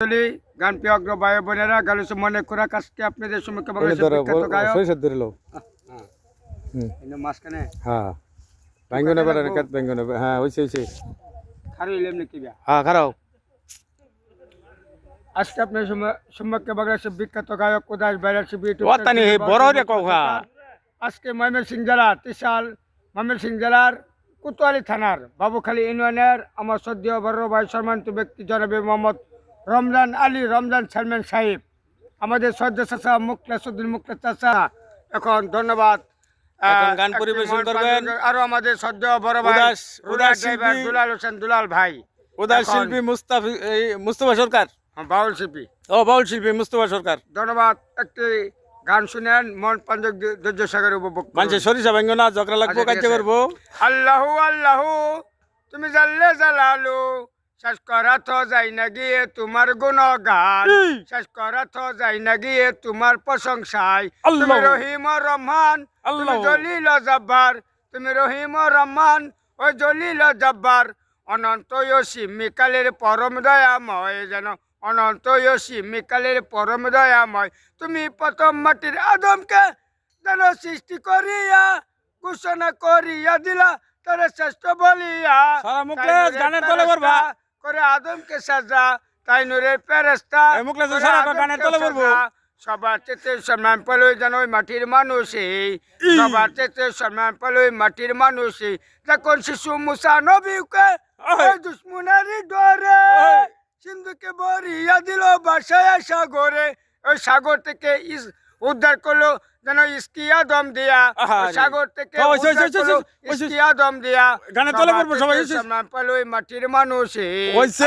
গানপ্রিয় অগ্র ভাই বোনেরা গালুস মনে খোরাক আজকে আপনাদের সম্মুখে বাংলাদেশের বিখ্যাত গায়ক মাঝখানে হ্যাঁ বেঙ্গনে পারে না কাট বেঙ্গনে হ্যাঁ হইছে খারো ইলেম নাকি বিয়া হ্যাঁ খারাও আজকে আপনাদের সম্মুখে বাংলাদেশের বিখ্যাত গায়ক উদাস ভাইরাল শিল্পী ওতানি বড় রে কওয়া আজকে ময়মনসিংহ জেলা ত্রিশাল ময়মনসিংহ জেলার কোতোয়ালি থানার বাবুখালী ইউনিয়নের আমার শ্রদ্ধেয় বড় ভাই সম্মানিত ব্যক্তি জনাবে মোহাম্মদ রমজান আলী রমজান সালমান সাহেব আমাদের শ্রদ্ধা চাচা মুখলেসুদ্দিন মুখলেস চাচা এখন ধন্যবাদ গান পরিবেশন করবেন আরো আমাদের শ্রদ্ধেয় বড় ভাই উদাস ড্রাইভার দুলাল হোসেন দুলাল ভাই উদাস শিল্পী মুস্তাফা সরকার বাউল শিল্পী বাউল শিল্পী মুস্তাফা সরকার ধন্যবাদ একটি গান শুনেন মন পাঞ্জক ধৈর্য সাগর উপভোগ মানুষের সরিষা বেঙ্গনা ঝগড়া লাগবো কাজ করবো আল্লাহু আল্লাহু তুমি জানলে জালালু শেষ করা তো যাই না গিয়ে তোমার গুণগান শেষ করা তো যাই না গিয়ে তোমার প্রশংসায় তুমি রহিম ও রহমান তুমি জলিল ও জব্বার তুমি রহিম ও রহমান ও জলিল ও জব্বার অনন্ত মিকালের পরম দয়াময় যেন অনন্ত মিকালের পরম দয়াময় তুমি প্রথম মাটির আদমকে যেন সৃষ্টি করিয়া ঘোষণা করিয়া দিলা তার শ্রেষ্ঠ বলিয়া গানের তলে করবা করে আদমকে সাজা তাই নূরের ফেরেশতা গানের তলে করবো সবার চেতে সম্মান পেল যেন ওই মাটির মানুষই সবার চেতে সম্মান পেল ওই মাটির মানুষই যখন শিশু মুসা নবীকে দুশ্মনারি ডরে সিন্ধুকে বরিয়া দিল বাসায় সাগরে ওই সাগর থেকে উদ্ধার করলো যেন ইস্কিয়া দম দিয়া সাগর থেকে ইস্কিয়া দম দিয়া গানে তলে করবো সবাই সম্মান পেল ওই মাটির মানুষই